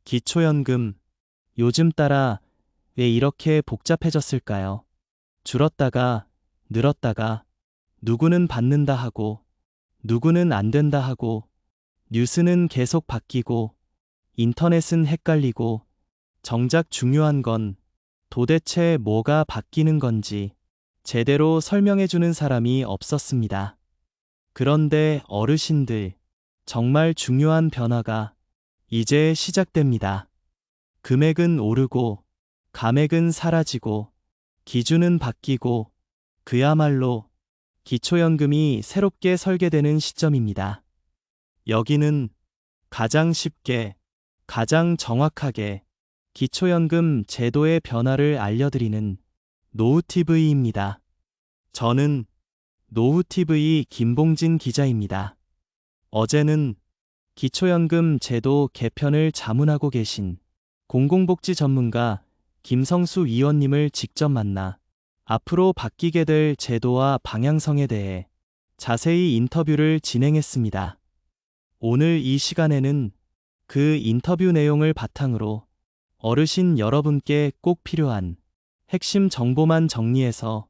기초연금, 요즘 따라 왜 이렇게 복잡해졌을까요? 줄었다가, 늘었다가, 누구는 받는다 하고, 누구는 안 된다 하고, 뉴스는 계속 바뀌고, 인터넷은 헷갈리고, 정작 중요한 건 도대체 뭐가 바뀌는 건지 제대로 설명해주는 사람이 없었습니다. 그런데 어르신들, 정말 중요한 변화가 이제 시작됩니다. 금액은 오르고, 감액은 사라지고, 기준은 바뀌고, 그야말로 기초연금이 새롭게 설계되는 시점입니다. 여기는 가장 쉽게, 가장 정확하게 기초연금 제도의 변화를 알려드리는 노후TV입니다. 저는 노후TV 김봉진 기자입니다. 어제는 기초연금 제도 개편을 자문하고 계신 공공복지 전문가 김성수 위원님을 직접 만나 앞으로 바뀌게 될 제도와 방향성에 대해 자세히 인터뷰를 진행했습니다. 오늘 이 시간에는 그 인터뷰 내용을 바탕으로 어르신 여러분께 꼭 필요한 핵심 정보만 정리해서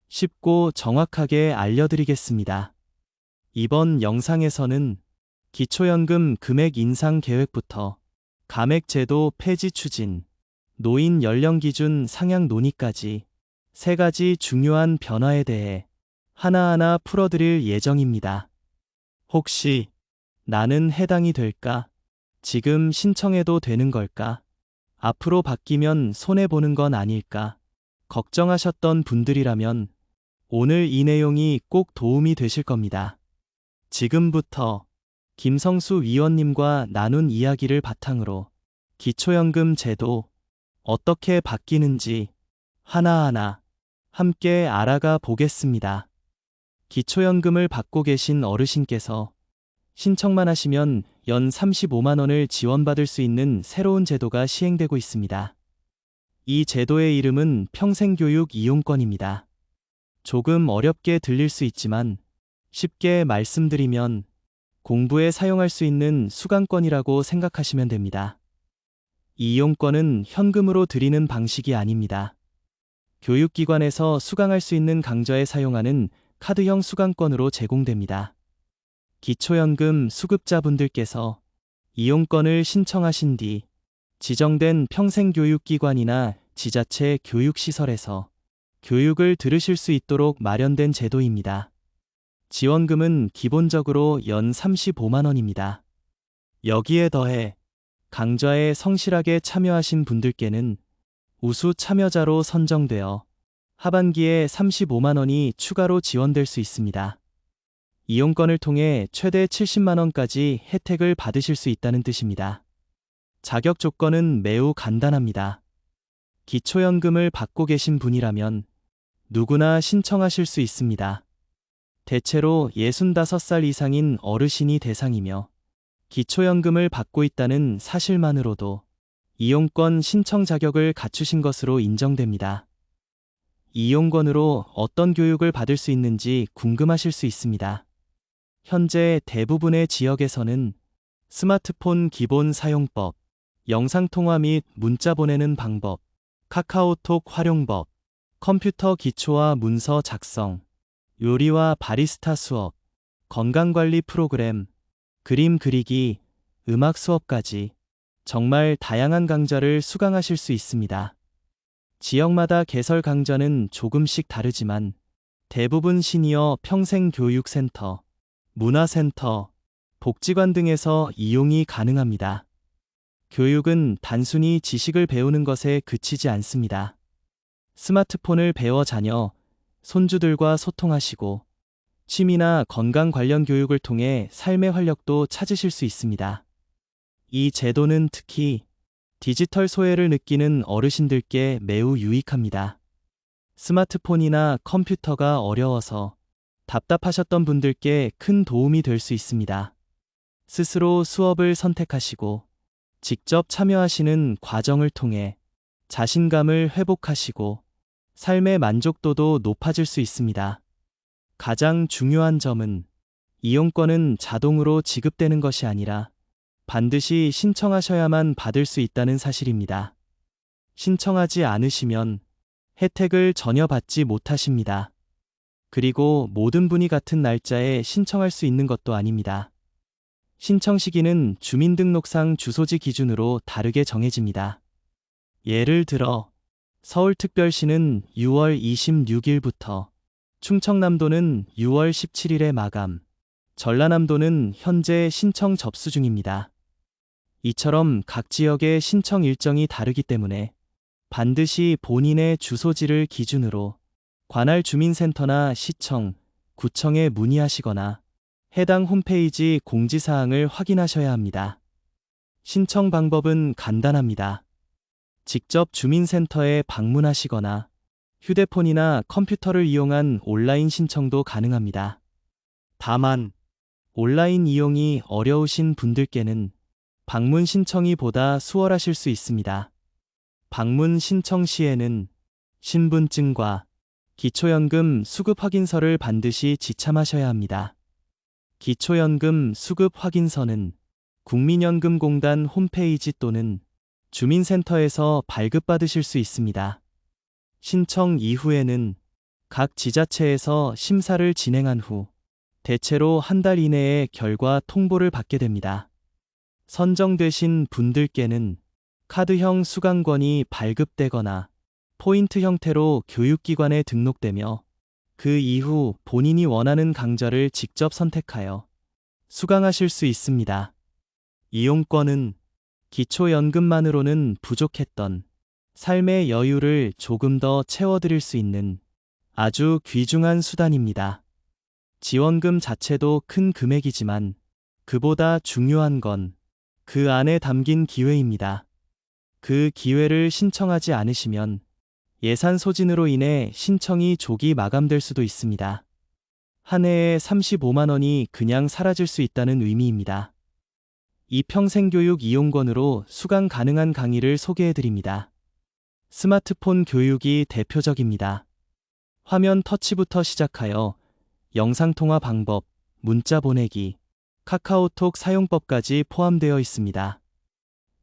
쉽고 정확하게 알려드리겠습니다. 이번 영상에서는 기초연금 금액 인상 계획부터 감액 제도 폐지 추진, 노인 연령 기준 상향 논의까지 세 가지 중요한 변화에 대해 하나하나 풀어드릴 예정입니다. 혹시 나는 해당이 될까? 지금 신청해도 되는 걸까? 앞으로 바뀌면 손해보는 건 아닐까? 걱정하셨던 분들이라면 오늘 이 내용이 꼭 도움이 되실 겁니다. 지금부터 김성수 위원님과 나눈 이야기를 바탕으로 기초연금 제도 어떻게 바뀌는지 하나하나 함께 알아가 보겠습니다. 기초연금을 받고 계신 어르신께서 신청만 하시면 연 35만 원을 지원받을 수 있는 새로운 제도가 시행되고 있습니다. 이 제도의 이름은 평생교육 이용권입니다. 조금 어렵게 들릴 수 있지만 쉽게 말씀드리면 공부에 사용할 수 있는 수강권이라고 생각하시면 됩니다. 이 이용권은 현금으로 드리는 방식이 아닙니다. 교육기관에서 수강할 수 있는 강좌에 사용하는 카드형 수강권으로 제공됩니다. 기초연금 수급자분들께서 이용권을 신청하신 뒤 지정된 평생교육기관이나 지자체 교육시설에서 교육을 들으실 수 있도록 마련된 제도입니다. 지원금은 기본적으로 연 35만 원입니다. 여기에 더해 강좌에 성실하게 참여하신 분들께는 우수 참여자로 선정되어 하반기에 35만 원이 추가로 지원될 수 있습니다. 이용권을 통해 최대 70만 원까지 혜택을 받으실 수 있다는 뜻입니다. 자격 조건은 매우 간단합니다. 기초연금을 받고 계신 분이라면 누구나 신청하실 수 있습니다. 대체로 65살 이상인 어르신이 대상이며 기초연금을 받고 있다는 사실만으로도 이용권 신청 자격을 갖추신 것으로 인정됩니다. 이용권으로 어떤 교육을 받을 수 있는지 궁금하실 수 있습니다. 현재 대부분의 지역에서는 스마트폰 기본 사용법, 영상통화 및 문자 보내는 방법, 카카오톡 활용법, 컴퓨터 기초화 문서 작성, 요리와 바리스타 수업, 건강관리 프로그램, 그림 그리기, 음악 수업까지 정말 다양한 강좌를 수강하실 수 있습니다. 지역마다 개설 강좌는 조금씩 다르지만 대부분 시니어 평생교육센터, 문화센터, 복지관 등에서 이용이 가능합니다. 교육은 단순히 지식을 배우는 것에 그치지 않습니다. 스마트폰을 배워 자녀, 손주들과 소통하시고 취미나 건강 관련 교육을 통해 삶의 활력도 찾으실 수 있습니다. 이 제도는 특히 디지털 소외를 느끼는 어르신들께 매우 유익합니다. 스마트폰이나 컴퓨터가 어려워서 답답하셨던 분들께 큰 도움이 될 수 있습니다. 스스로 수업을 선택하시고 직접 참여하시는 과정을 통해 자신감을 회복하시고 삶의 만족도도 높아질 수 있습니다. 가장 중요한 점은 이용권은 자동으로 지급되는 것이 아니라 반드시 신청하셔야만 받을 수 있다는 사실입니다. 신청하지 않으시면 혜택을 전혀 받지 못하십니다. 그리고 모든 분이 같은 날짜에 신청할 수 있는 것도 아닙니다. 신청 시기는 주민등록상 주소지 기준으로 다르게 정해집니다. 예를 들어 서울특별시는 6월 26일부터, 충청남도는 6월 17일에 마감, 전라남도는 현재 신청 접수 중입니다. 이처럼 각 지역의 신청 일정이 다르기 때문에 반드시 본인의 주소지를 기준으로 관할 주민센터나 시청, 구청에 문의하시거나 해당 홈페이지 공지사항을 확인하셔야 합니다. 신청 방법은 간단합니다. 직접 주민센터에 방문하시거나 휴대폰이나 컴퓨터를 이용한 온라인 신청도 가능합니다. 다만 온라인 이용이 어려우신 분들께는 방문 신청이 보다 수월하실 수 있습니다. 방문 신청 시에는 신분증과 기초연금 수급 확인서를 반드시 지참하셔야 합니다. 기초연금 수급 확인서는 국민연금공단 홈페이지 또는 주민센터에서 발급받으실 수 있습니다. 신청 이후에는 각 지자체에서 심사를 진행한 후 대체로 한 달 이내에 결과 통보를 받게 됩니다. 선정되신 분들께는 카드형 수강권이 발급되거나 포인트 형태로 교육기관에 등록되며 그 이후 본인이 원하는 강좌를 직접 선택하여 수강하실 수 있습니다. 이용권은 기초연금만으로는 부족했던 삶의 여유를 조금 더 채워드릴 수 있는 아주 귀중한 수단입니다. 지원금 자체도 큰 금액이지만 그보다 중요한 건 그 안에 담긴 기회입니다. 그 기회를 신청하지 않으시면 예산 소진으로 인해 신청이 조기 마감될 수도 있습니다. 한 해에 35만 원이 그냥 사라질 수 있다는 의미입니다. 이 평생교육 이용권으로 수강 가능한 강의를 소개해드립니다. 스마트폰 교육이 대표적입니다. 화면 터치부터 시작하여 영상통화 방법, 문자 보내기, 카카오톡 사용법까지 포함되어 있습니다.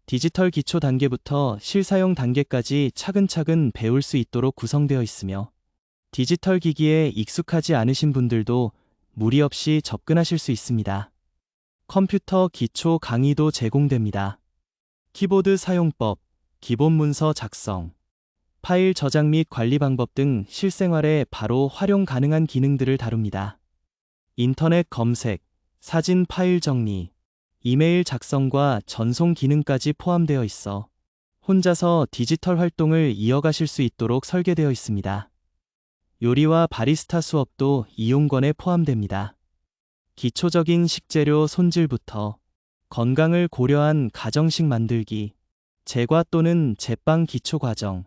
디지털 기초 단계부터 실사용 단계까지 차근차근 배울 수 있도록 구성되어 있으며 디지털 기기에 익숙하지 않으신 분들도 무리 없이 접근하실 수 있습니다. 컴퓨터 기초 강의도 제공됩니다. 키보드 사용법, 기본 문서 작성, 파일 저장 및 관리 방법 등 실생활에 바로 활용 가능한 기능들을 다룹니다. 인터넷 검색, 사진 파일 정리, 이메일 작성과 전송 기능까지 포함되어 있어 혼자서 디지털 활동을 이어가실 수 있도록 설계되어 있습니다. 요리와 바리스타 수업도 이용권에 포함됩니다. 기초적인 식재료 손질부터 건강을 고려한 가정식 만들기, 제과 또는 제빵 기초 과정,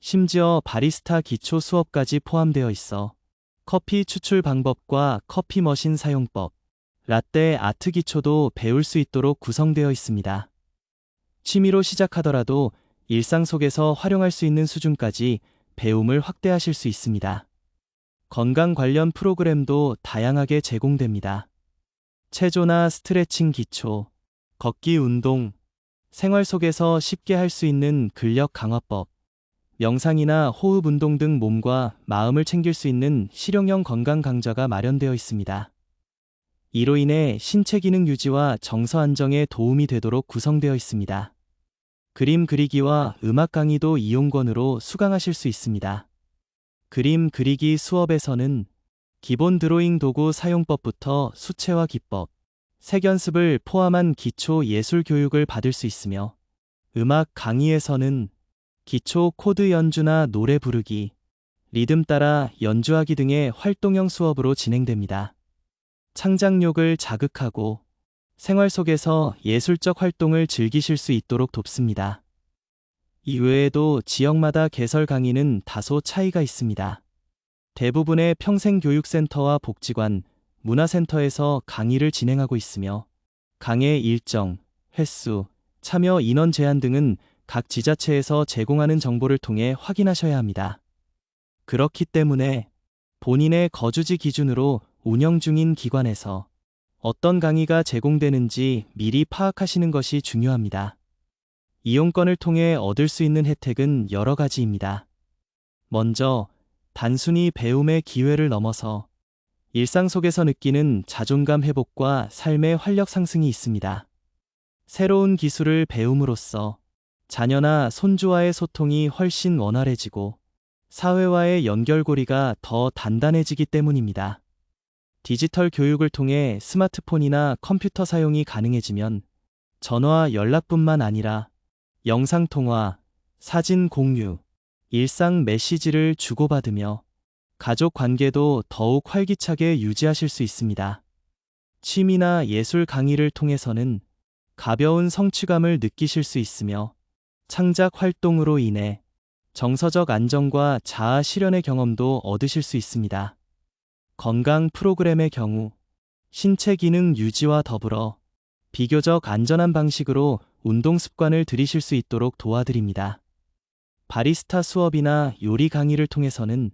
심지어 바리스타 기초 수업까지 포함되어 있어 커피 추출 방법과 커피 머신 사용법, 라떼 아트 기초도 배울 수 있도록 구성되어 있습니다. 취미로 시작하더라도 일상 속에서 활용할 수 있는 수준까지 배움을 확대하실 수 있습니다. 건강 관련 프로그램도 다양하게 제공됩니다. 체조나 스트레칭 기초, 걷기 운동, 생활 속에서 쉽게 할 수 있는 근력 강화법, 명상이나 호흡 운동 등 몸과 마음을 챙길 수 있는 실용형 건강 강좌가 마련되어 있습니다. 이로 인해 신체 기능 유지와 정서 안정에 도움이 되도록 구성되어 있습니다. 그림 그리기와 음악 강의도 이용권으로 수강하실 수 있습니다. 그림 그리기 수업에서는 기본 드로잉 도구 사용법부터 수채화 기법, 색 연습을 포함한 기초 예술 교육을 받을 수 있으며 음악 강의에서는 기초 코드 연주나 노래 부르기, 리듬 따라 연주하기 등의 활동형 수업으로 진행됩니다. 창작력을 자극하고 생활 속에서 예술적 활동을 즐기실 수 있도록 돕습니다. 이외에도 지역마다 개설 강의는 다소 차이가 있습니다. 대부분의 평생교육센터와 복지관, 문화센터에서 강의를 진행하고 있으며 강의 일정, 횟수, 참여 인원 제한 등은 각 지자체에서 제공하는 정보를 통해 확인하셔야 합니다. 그렇기 때문에 본인의 거주지 기준으로 운영 중인 기관에서 어떤 강의가 제공되는지 미리 파악하시는 것이 중요합니다. 이용권을 통해 얻을 수 있는 혜택은 여러 가지입니다. 먼저, 단순히 배움의 기회를 넘어서 일상 속에서 느끼는 자존감 회복과 삶의 활력 상승이 있습니다. 새로운 기술을 배움으로써 자녀나 손주와의 소통이 훨씬 원활해지고 사회와의 연결고리가 더 단단해지기 때문입니다. 디지털 교육을 통해 스마트폰이나 컴퓨터 사용이 가능해지면 전화 연락뿐만 아니라 영상통화, 사진 공유, 일상 메시지를 주고받으며 가족 관계도 더욱 활기차게 유지하실 수 있습니다. 취미나 예술 강의를 통해서는 가벼운 성취감을 느끼실 수 있으며 창작 활동으로 인해 정서적 안정과 자아 실현의 경험도 얻으실 수 있습니다. 건강 프로그램의 경우 신체 기능 유지와 더불어 비교적 안전한 방식으로 운동 습관을 들이실 수 있도록 도와드립니다. 바리스타 수업이나 요리 강의를 통해서는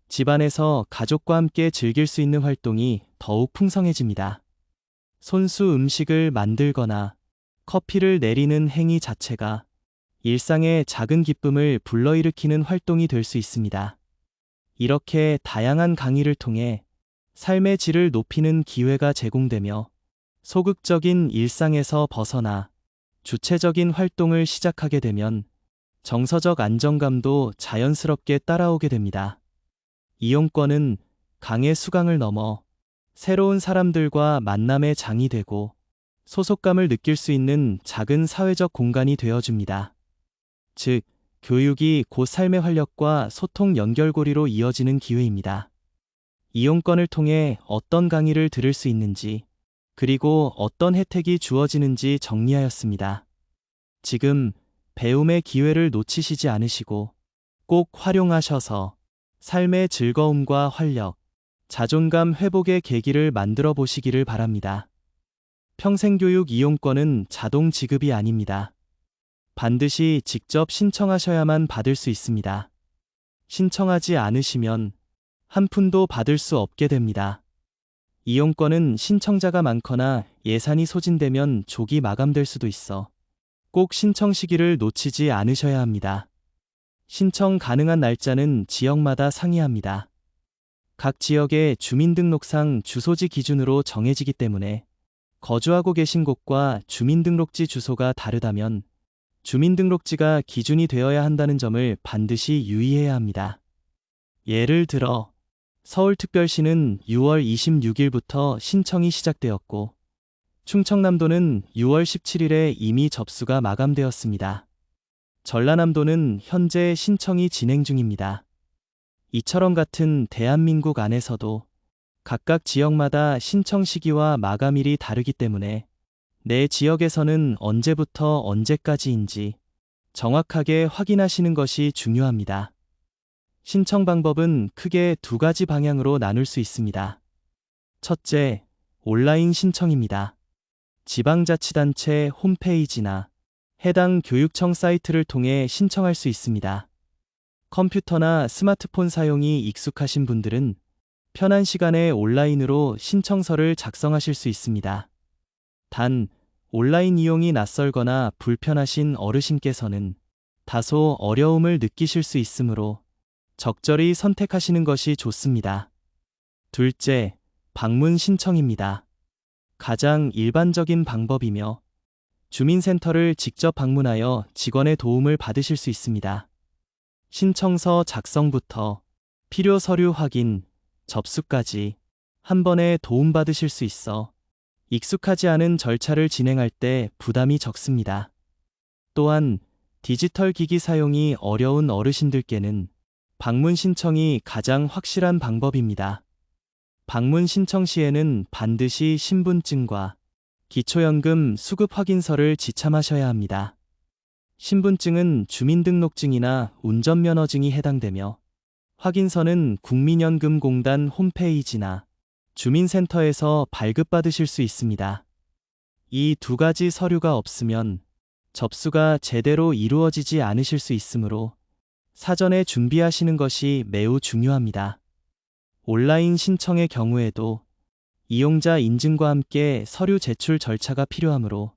집안에서 가족과 함께 즐길 수 있는 활동이 더욱 풍성해집니다. 손수 음식을 만들거나 커피를 내리는 행위 자체가 일상의 작은 기쁨을 불러일으키는 활동이 될 수 있습니다. 이렇게 다양한 강의를 통해 삶의 질을 높이는 기회가 제공되며 소극적인 일상에서 벗어나 주체적인 활동을 시작하게 되면 정서적 안정감도 자연스럽게 따라오게 됩니다. 이용권은 강의 수강을 넘어 새로운 사람들과 만남의 장이 되고 소속감을 느낄 수 있는 작은 사회적 공간이 되어줍니다. 즉, 교육이 곧 삶의 활력과 소통 연결고리로 이어지는 기회입니다. 이용권을 통해 어떤 강의를 들을 수 있는지, 그리고 어떤 혜택이 주어지는지 정리하였습니다. 지금 배움의 기회를 놓치시지 않으시고 꼭 활용하셔서 삶의 즐거움과 활력, 자존감 회복의 계기를 만들어 보시기를 바랍니다. 평생교육 이용권은 자동 지급이 아닙니다. 반드시 직접 신청하셔야만 받을 수 있습니다. 신청하지 않으시면 한 푼도 받을 수 없게 됩니다. 이용권은 신청자가 많거나 예산이 소진되면 조기 마감될 수도 있어 꼭 신청 시기를 놓치지 않으셔야 합니다. 신청 가능한 날짜는 지역마다 상이합니다. 각 지역의 주민등록상 주소지 기준으로 정해지기 때문에 거주하고 계신 곳과 주민등록지 주소가 다르다면 주민등록지가 기준이 되어야 한다는 점을 반드시 유의해야 합니다. 예를 들어 서울특별시는 6월 26일부터 신청이 시작되었고 충청남도는 6월 17일에 이미 접수가 마감되었습니다. 전라남도는 현재 신청이 진행 중입니다. 이처럼 같은 대한민국 안에서도 각각 지역마다 신청 시기와 마감일이 다르기 때문에 내 지역에서는 언제부터 언제까지인지 정확하게 확인하시는 것이 중요합니다. 신청 방법은 크게 두 가지 방향으로 나눌 수 있습니다. 첫째, 온라인 신청입니다. 지방자치단체 홈페이지나 해당 교육청 사이트를 통해 신청할 수 있습니다. 컴퓨터나 스마트폰 사용이 익숙하신 분들은 편한 시간에 온라인으로 신청서를 작성하실 수 있습니다. 단, 온라인 이용이 낯설거나 불편하신 어르신께서는 다소 어려움을 느끼실 수 있으므로 적절히 선택하시는 것이 좋습니다. 둘째, 방문 신청입니다. 가장 일반적인 방법이며 주민센터를 직접 방문하여 직원의 도움을 받으실 수 있습니다. 신청서 작성부터 필요 서류 확인, 접수까지 한 번에 도움받으실 수 있어 익숙하지 않은 절차를 진행할 때 부담이 적습니다. 또한 디지털 기기 사용이 어려운 어르신들께는 방문 신청이 가장 확실한 방법입니다. 방문 신청 시에는 반드시 신분증과 기초연금 수급 확인서를 지참하셔야 합니다. 신분증은 주민등록증이나 운전면허증이 해당되며 확인서는 국민연금공단 홈페이지나 주민센터에서 발급받으실 수 있습니다. 이 두 가지 서류가 없으면 접수가 제대로 이루어지지 않으실 수 있으므로 사전에 준비하시는 것이 매우 중요합니다. 온라인 신청의 경우에도 이용자 인증과 함께 서류 제출 절차가 필요하므로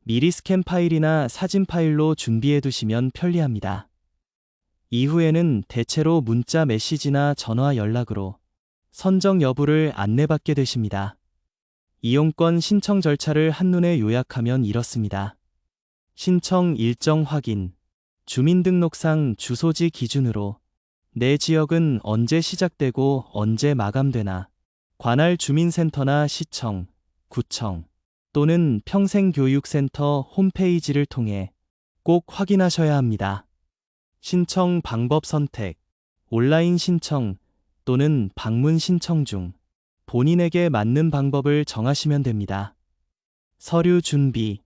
미리 스캔 파일이나 사진 파일로 준비해 두시면 편리합니다. 이후에는 대체로 문자 메시지나 전화 연락으로 선정 여부를 안내받게 되십니다. 이용권 신청 절차를 한눈에 요약하면 이렇습니다. 신청 일정 확인, 주민등록상 주소지 기준으로 내 지역은 언제 시작되고 언제 마감되나 관할 주민센터나 시청, 구청 또는 평생교육센터 홈페이지를 통해 꼭 확인하셔야 합니다. 신청 방법 선택, 온라인 신청 또는 방문 신청 중 본인에게 맞는 방법을 정하시면 됩니다. 서류 준비,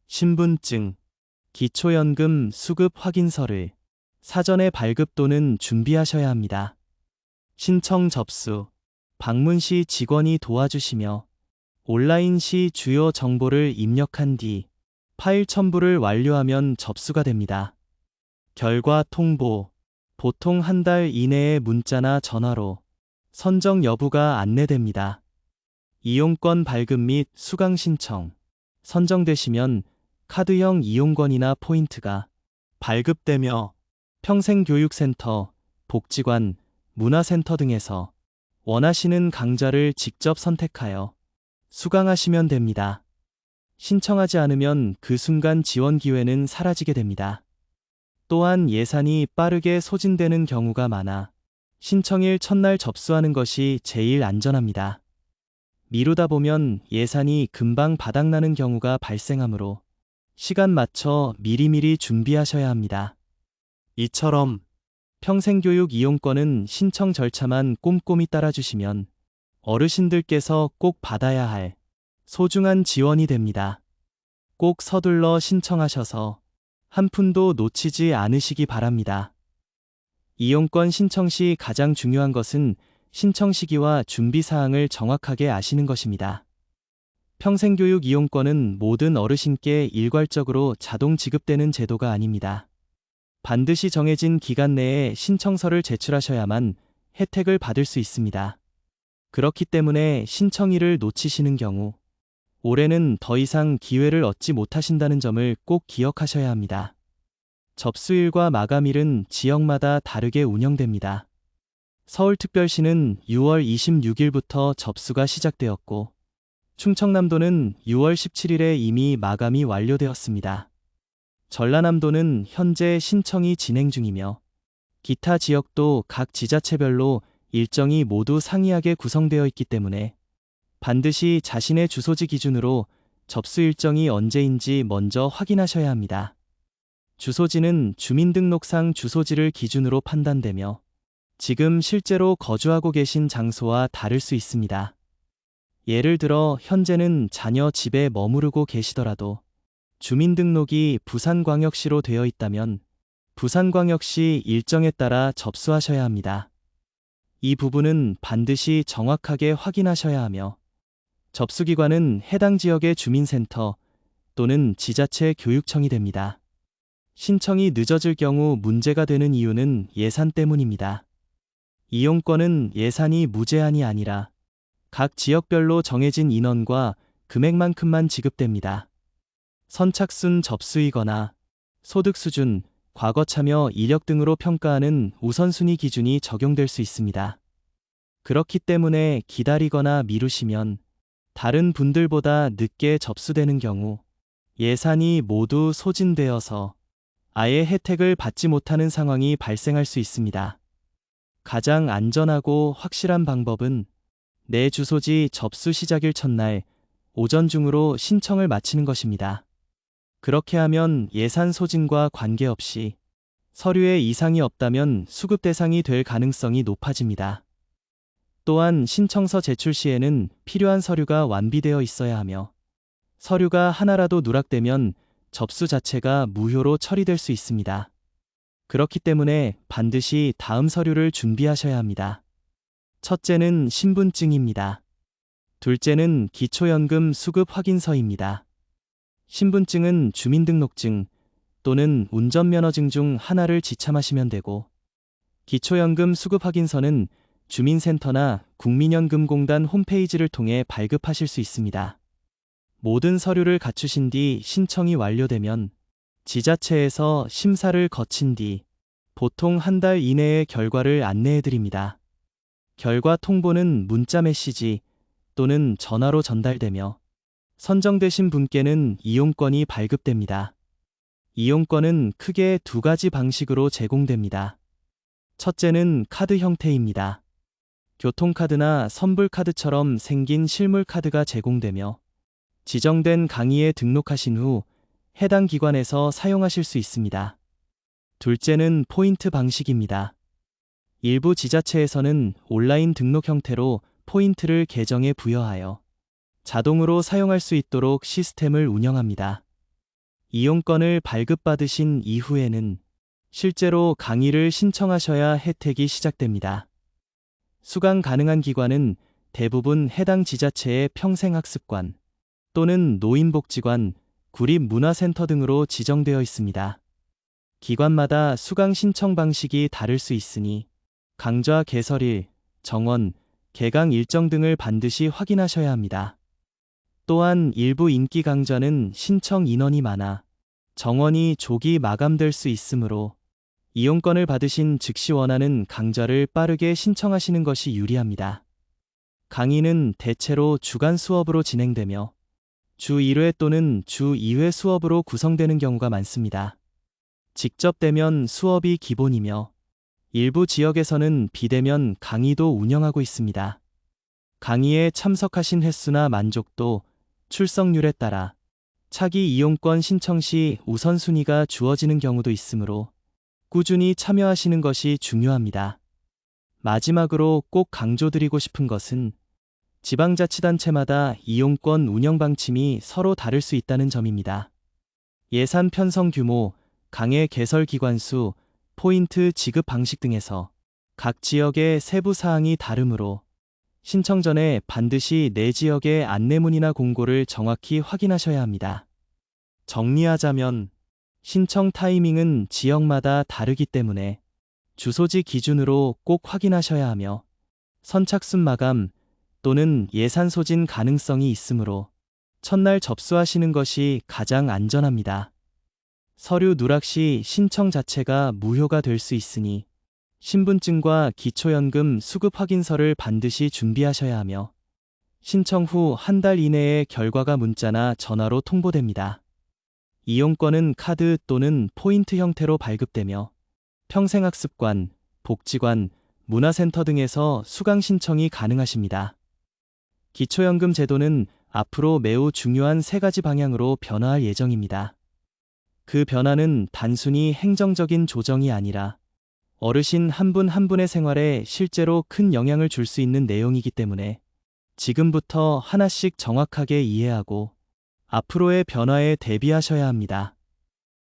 신분증, 기초연금 수급 확인서를 사전에 발급 또는 준비하셔야 합니다. 신청 접수, 방문 시 직원이 도와주시며 온라인 시 주요 정보를 입력한 뒤 파일 첨부를 완료하면 접수가 됩니다. 결과 통보, 보통 한 달 이내에 문자나 전화로 선정 여부가 안내됩니다. 이용권 발급 및 수강 신청, 선정되시면 카드형 이용권이나 포인트가 발급되며 평생교육센터, 복지관, 문화센터 등에서 원하시는 강좌를 직접 선택하여 수강하시면 됩니다. 신청하지 않으면 그 순간 지원 기회는 사라지게 됩니다. 또한 예산이 빠르게 소진되는 경우가 많아 신청일 첫날 접수하는 것이 제일 안전합니다. 미루다 보면 예산이 금방 바닥나는 경우가 발생하므로 시간 맞춰 미리미리 준비하셔야 합니다. 이처럼 평생교육 이용권은 신청 절차만 꼼꼼히 따라주시면 어르신들께서 꼭 받아야 할 소중한 지원이 됩니다. 꼭 서둘러 신청하셔서 한 푼도 놓치지 않으시기 바랍니다. 이용권 신청 시 가장 중요한 것은 신청 시기와 준비 사항을 정확하게 아시는 것입니다. 평생교육 이용권은 모든 어르신께 일괄적으로 자동 지급되는 제도가 아닙니다. 반드시 정해진 기간 내에 신청서를 제출하셔야만 혜택을 받을 수 있습니다. 그렇기 때문에 신청일을 놓치시는 경우 올해는 더 이상 기회를 얻지 못하신다는 점을 꼭 기억하셔야 합니다. 접수일과 마감일은 지역마다 다르게 운영됩니다. 서울특별시는 6월 26일부터 접수가 시작되었고 충청남도는 6월 17일에 이미 마감이 완료되었습니다. 전라남도는 현재 신청이 진행 중이며 기타 지역도 각 지자체별로 일정이 모두 상이하게 구성되어 있기 때문에 반드시 자신의 주소지 기준으로 접수 일정이 언제인지 먼저 확인하셔야 합니다. 주소지는 주민등록상 주소지를 기준으로 판단되며 지금 실제로 거주하고 계신 장소와 다를 수 있습니다. 예를 들어 현재는 자녀 집에 머무르고 계시더라도 주민등록이 부산광역시로 되어 있다면 부산광역시 일정에 따라 접수하셔야 합니다. 이 부분은 반드시 정확하게 확인하셔야 하며 접수기관은 해당 지역의 주민센터 또는 지자체 교육청이 됩니다. 신청이 늦어질 경우 문제가 되는 이유는 예산 때문입니다. 이용권은 예산이 무제한이 아니라 각 지역별로 정해진 인원과 금액만큼만 지급됩니다. 선착순 접수이거나 소득 수준, 과거 참여 이력 등으로 평가하는 우선순위 기준이 적용될 수 있습니다. 그렇기 때문에 기다리거나 미루시면 다른 분들보다 늦게 접수되는 경우 예산이 모두 소진되어서 아예 혜택을 받지 못하는 상황이 발생할 수 있습니다. 가장 안전하고 확실한 방법은 내 주소지 접수 시작일 첫날 오전 중으로 신청을 마치는 것입니다. 그렇게 하면 예산 소진과 관계없이 서류에 이상이 없다면 수급 대상이 될 가능성이 높아집니다. 또한 신청서 제출 시에는 필요한 서류가 완비되어 있어야 하며 서류가 하나라도 누락되면 접수 자체가 무효로 처리될 수 있습니다. 그렇기 때문에 반드시 다음 서류를 준비하셔야 합니다. 첫째는 신분증입니다. 둘째는 기초연금 수급 확인서입니다. 신분증은 주민등록증 또는 운전면허증 중 하나를 지참하시면 되고 기초연금 수급 확인서는 주민센터나 국민연금공단 홈페이지를 통해 발급하실 수 있습니다. 모든 서류를 갖추신 뒤 신청이 완료되면 지자체에서 심사를 거친 뒤 보통 한 달 이내에 결과를 안내해 드립니다. 결과 통보는 문자 메시지 또는 전화로 전달되며 선정되신 분께는 이용권이 발급됩니다. 이용권은 크게 두 가지 방식으로 제공됩니다. 첫째는 카드 형태입니다. 교통카드나 선불카드처럼 생긴 실물카드가 제공되며 지정된 강의에 등록하신 후 해당 기관에서 사용하실 수 있습니다. 둘째는 포인트 방식입니다. 일부 지자체에서는 온라인 등록 형태로 포인트를 계정에 부여하여 자동으로 사용할 수 있도록 시스템을 운영합니다. 이용권을 발급받으신 이후에는 실제로 강의를 신청하셔야 혜택이 시작됩니다. 수강 가능한 기관은 대부분 해당 지자체의 평생학습관 또는 노인복지관, 구립문화센터 등으로 지정되어 있습니다. 기관마다 수강 신청 방식이 다를 수 있으니 강좌 개설일, 정원, 개강 일정 등을 반드시 확인하셔야 합니다. 또한 일부 인기 강좌는 신청 인원이 많아 정원이 조기 마감될 수 있으므로 이용권을 받으신 즉시 원하는 강좌를 빠르게 신청하시는 것이 유리합니다. 강의는 대체로 주간 수업으로 진행되며 주 1회 또는 주 2회 수업으로 구성되는 경우가 많습니다. 직접 대면 수업이 기본이며 일부 지역에서는 비대면 강의도 운영하고 있습니다. 강의에 참석하신 횟수나 만족도, 출석률에 따라 차기 이용권 신청 시 우선순위가 주어지는 경우도 있으므로 꾸준히 참여하시는 것이 중요합니다. 마지막으로 꼭 강조드리고 싶은 것은 지방자치단체마다 이용권 운영 방침이 서로 다를 수 있다는 점입니다. 예산 편성 규모, 강의 개설 기관 수, 포인트 지급 방식 등에서 각 지역의 세부 사항이 다르므로 신청 전에 반드시 내 지역의 안내문이나 공고를 정확히 확인하셔야 합니다. 정리하자면 신청 타이밍은 지역마다 다르기 때문에 주소지 기준으로 꼭 확인하셔야 하며 선착순 마감 또는 예산 소진 가능성이 있으므로 첫날 접수하시는 것이 가장 안전합니다. 서류 누락 시 신청 자체가 무효가 될 수 있으니 신분증과 기초연금 수급 확인서를 반드시 준비하셔야 하며 신청 후 한 달 이내에 결과가 문자나 전화로 통보됩니다. 이용권은 카드 또는 포인트 형태로 발급되며 평생학습관, 복지관, 문화센터 등에서 수강 신청이 가능하십니다. 기초연금 제도는 앞으로 매우 중요한 세 가지 방향으로 변화할 예정입니다. 그 변화는 단순히 행정적인 조정이 아니라 어르신 한 분 한 분의 생활에 실제로 큰 영향을 줄 수 있는 내용이기 때문에 지금부터 하나씩 정확하게 이해하고 앞으로의 변화에 대비하셔야 합니다.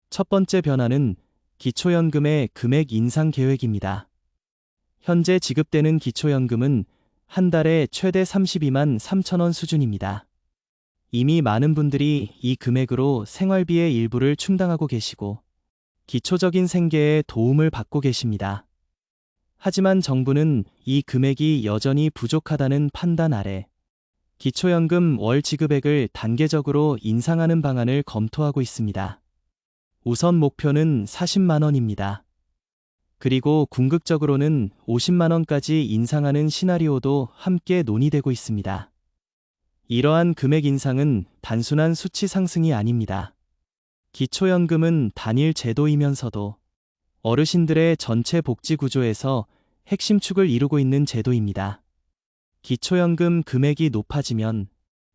첫 번째 변화는 기초연금의 금액 인상 계획입니다. 현재 지급되는 기초연금은 한 달에 최대 32만 3천 원 수준입니다. 이미 많은 분들이 이 금액으로 생활비의 일부를 충당하고 계시고 기초적인 생계에 도움을 받고 계십니다. 하지만 정부는 이 금액이 여전히 부족하다는 판단 아래 기초연금 월 지급액을 단계적으로 인상하는 방안을 검토하고 있습니다. 우선 목표는 40만 원입니다. 그리고 궁극적으로는 50만 원까지 인상하는 시나리오도 함께 논의되고 있습니다. 이러한 금액 인상은 단순한 수치 상승이 아닙니다. 기초연금은 단일 제도이면서도 어르신들의 전체 복지 구조에서 핵심 축을 이루고 있는 제도입니다. 기초연금 금액이 높아지면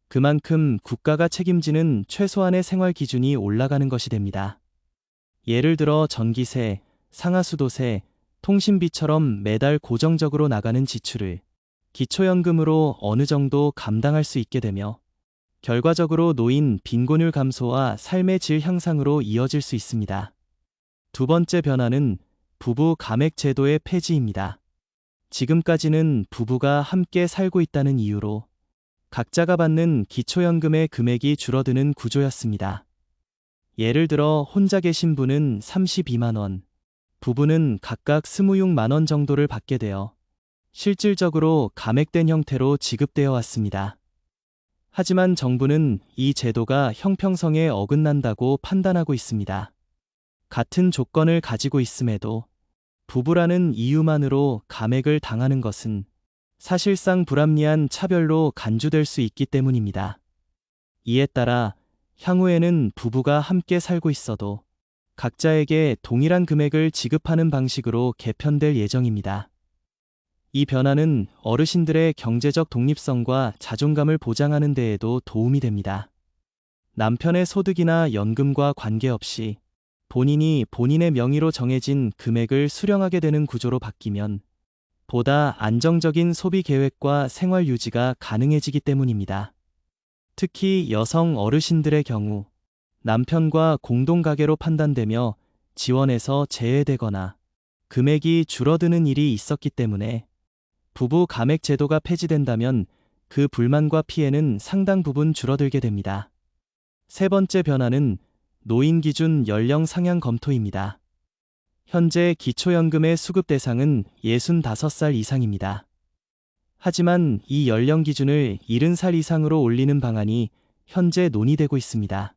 그만큼 국가가 책임지는 최소한의 생활 기준이 올라가는 것이 됩니다. 예를 들어 전기세, 상하수도세, 통신비처럼 매달 고정적으로 나가는 지출을 기초연금으로 어느 정도 감당할 수 있게 되며 결과적으로 노인 빈곤율 감소와 삶의 질 향상으로 이어질 수 있습니다. 두 번째 변화는 부부 감액 제도의 폐지입니다. 지금까지는 부부가 함께 살고 있다는 이유로 각자가 받는 기초연금의 금액이 줄어드는 구조였습니다. 예를 들어 혼자 계신 분은 32만 원, 부부는 각각 26만 원 정도를 받게 되어 실질적으로 감액된 형태로 지급되어 왔습니다. 하지만 정부는 이 제도가 형평성에 어긋난다고 판단하고 있습니다. 같은 조건을 가지고 있음에도 부부라는 이유만으로 감액을 당하는 것은 사실상 불합리한 차별로 간주될 수 있기 때문입니다. 이에 따라 향후에는 부부가 함께 살고 있어도 각자에게 동일한 금액을 지급하는 방식으로 개편될 예정입니다. 이 변화는 어르신들의 경제적 독립성과 자존감을 보장하는 데에도 도움이 됩니다. 남편의 소득이나 연금과 관계없이 본인이 본인의 명의로 정해진 금액을 수령하게 되는 구조로 바뀌면 보다 안정적인 소비 계획과 생활 유지가 가능해지기 때문입니다. 특히 여성 어르신들의 경우 남편과 공동가계로 판단되며 지원에서 제외되거나 금액이 줄어드는 일이 있었기 때문에 부부 감액 제도가 폐지된다면 그 불만과 피해는 상당 부분 줄어들게 됩니다. 세 번째 변화는 노인 기준 연령 상향 검토입니다. 현재 기초연금의 수급 대상은 65살 이상입니다. 하지만 이 연령 기준을 70살 이상으로 올리는 방안이 현재 논의되고 있습니다.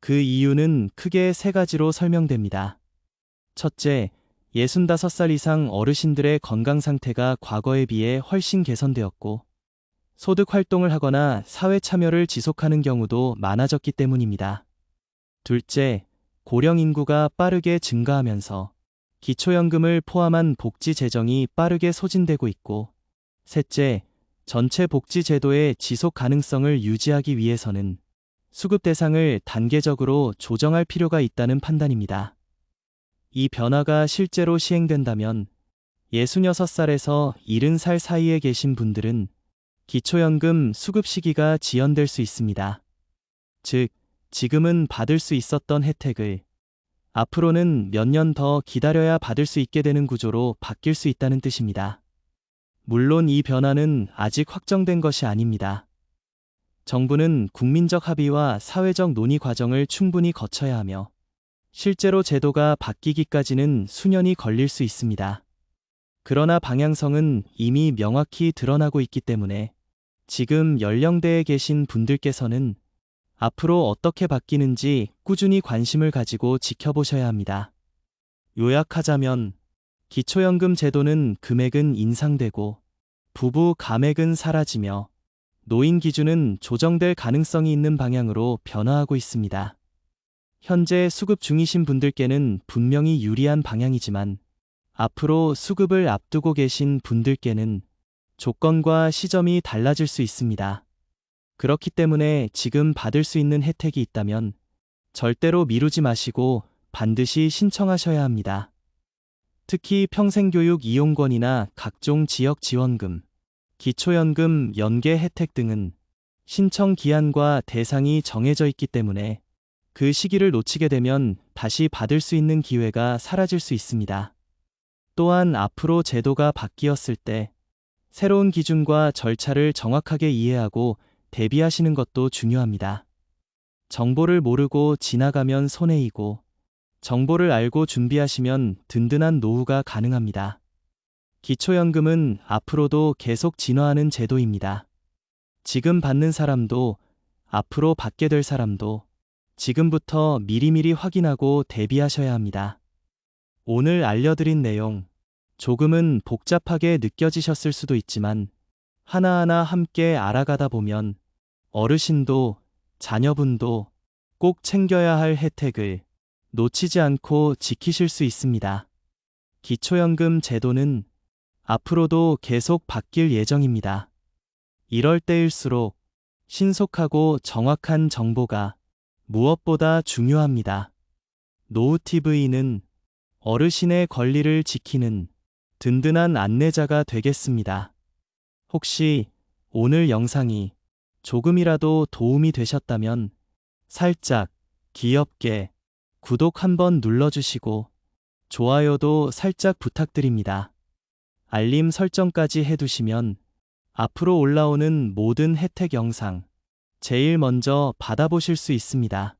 그 이유는 크게 세 가지로 설명됩니다. 첫째, 65살 이상 어르신들의 건강 상태가 과거에 비해 훨씬 개선되었고 소득 활동을 하거나 사회 참여를 지속하는 경우도 많아졌기 때문입니다. 둘째, 고령 인구가 빠르게 증가하면서 기초연금을 포함한 복지 재정이 빠르게 소진되고 있고 셋째, 전체 복지 제도의 지속 가능성을 유지하기 위해서는 수급 대상을 단계적으로 조정할 필요가 있다는 판단입니다. 이 변화가 실제로 시행된다면 66살에서 70살 사이에 계신 분들은 기초연금 수급 시기가 지연될 수 있습니다. 즉, 지금은 받을 수 있었던 혜택을 앞으로는 몇 년 더 기다려야 받을 수 있게 되는 구조로 바뀔 수 있다는 뜻입니다. 물론 이 변화는 아직 확정된 것이 아닙니다. 정부는 국민적 합의와 사회적 논의 과정을 충분히 거쳐야 하며 실제로 제도가 바뀌기까지는 수년이 걸릴 수 있습니다. 그러나 방향성은 이미 명확히 드러나고 있기 때문에 지금 연령대에 계신 분들께서는 앞으로 어떻게 바뀌는지 꾸준히 관심을 가지고 지켜보셔야 합니다. 요약하자면 기초연금 제도는 금액은 인상되고 부부 감액은 사라지며 노인 기준은 조정될 가능성이 있는 방향으로 변화하고 있습니다. 현재 수급 중이신 분들께는 분명히 유리한 방향이지만 앞으로 수급을 앞두고 계신 분들께는 조건과 시점이 달라질 수 있습니다. 그렇기 때문에 지금 받을 수 있는 혜택이 있다면 절대로 미루지 마시고 반드시 신청하셔야 합니다. 특히 평생교육 이용권이나 각종 지역 지원금, 기초연금 연계 혜택 등은 신청 기한과 대상이 정해져 있기 때문에 그 시기를 놓치게 되면 다시 받을 수 있는 기회가 사라질 수 있습니다. 또한 앞으로 제도가 바뀌었을 때 새로운 기준과 절차를 정확하게 이해하고 대비하시는 것도 중요합니다. 정보를 모르고 지나가면 손해이고 정보를 알고 준비하시면 든든한 노후가 가능합니다. 기초연금은 앞으로도 계속 진화하는 제도입니다. 지금 받는 사람도 앞으로 받게 될 사람도 지금부터 미리미리 확인하고 대비하셔야 합니다. 오늘 알려드린 내용, 조금은 복잡하게 느껴지셨을 수도 있지만 하나하나 함께 알아가다 보면 어르신도 자녀분도 꼭 챙겨야 할 혜택을 놓치지 않고 지키실 수 있습니다. 기초연금 제도는 앞으로도 계속 바뀔 예정입니다. 이럴 때일수록 신속하고 정확한 정보가 무엇보다 중요합니다. 노후TV는 어르신의 권리를 지키는 든든한 안내자가 되겠습니다. 혹시 오늘 영상이 조금이라도 도움이 되셨다면 살짝 귀엽게 구독 한번 눌러주시고 좋아요도 살짝 부탁드립니다. 알림 설정까지 해두시면 앞으로 올라오는 모든 혜택 영상 제일 먼저 받아보실 수 있습니다.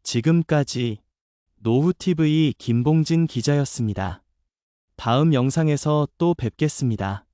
지금까지 노후TV 김봉진 기자였습니다. 다음 영상에서 또 뵙겠습니다.